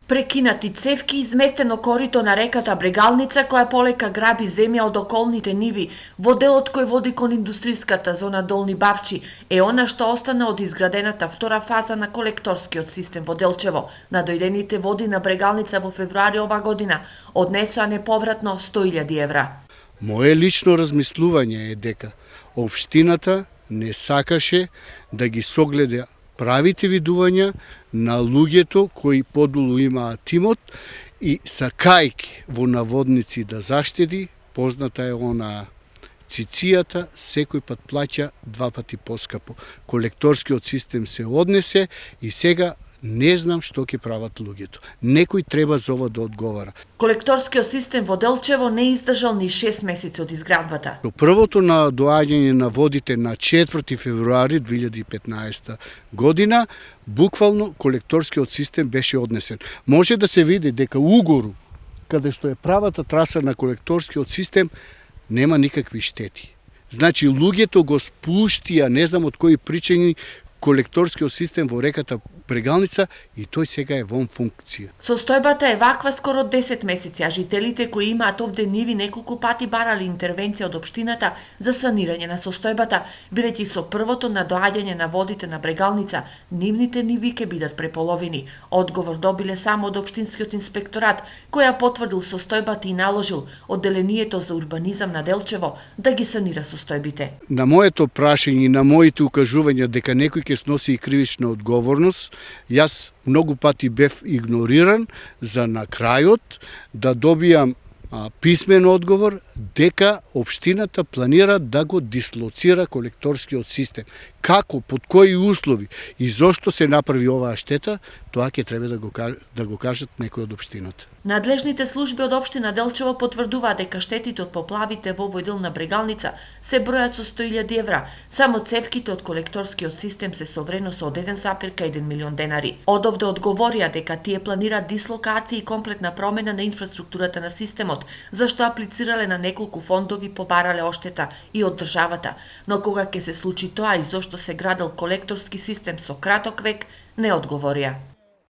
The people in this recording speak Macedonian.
Прекинати цевки и изместено корито на реката Брегалница, која полека граби земја од околните ниви во делот кој води кон индустријската зона Долни Бавчи, е она што остана од изградената втора фаза на колекторскиот систем во Делчево. Надојдените води на Брегалница во февруари ова година однесоа неповратно 100.000 евра. Моje лично размислување е дека општината не сакаше да ги согледа правите видувања на луѓето кои подолу имаат тимот и сакајки во наводници да заштеди, позната е она цицијата, секој пат плаќа 2 пати поскапо. Колекторскиот систем се однесе и сега не знам што ќе прават луѓето. Некој треба за ова да одговара. Колекторскиот систем во Делчево не издржал ни 6 месеци од изградбата. До првото на доаѓање на водите на 4 февруари 2015 година, буквално колекторскиот систем беше однесен. Може да се види дека угору, каде што е правата траса на колекторскиот систем, нема никакви штети. Значи, луѓето го спуштија, не знам од кои причини, колекторскиот систем во реката Брегалница и тој сега е вон функција. Состојбата е ваква скоро 10 месеци, а жителите кои имаат овде ниви неколку пати барали интервенција од општината за санирање на состојбата, бидејќи со првото надоаѓање на водите на Брегалница, нивните ниви ќе бидат преполовени. Одговор добиле само од општинскиот инспекторат, која потврдил состојбата и наложил одделението за урбанизам на Делчево да ги санира состојбите. На моето прашање и на моите укажувања дека некој ќе сноси и кривична одговорност, јас многу пати бев игнориран за на крајот да добијам писмен одговор дека општината планира да го дислоцира колекторскиот систем. Како, под кои услови и зошто се направи оваа штета, тоа ќе треба да го кажат некој од општината. Надлежните служби од општина Делчево потврдуваат дека штетите од поплавите во овој дел на Брегалница се бројат со 100.000 евра. Само цевките од колекторскиот систем се со вредност од 1,1 милион денари. Од овде одговорија дека тие планираат дислокација и комплетна промена на инфраструктурата на системот, зашто аплицирале на неколку фондови, побарале оштета и од државата. Но кога ќе се случи тоа и зошто се градел колекторски систем со краток век, не одговорија.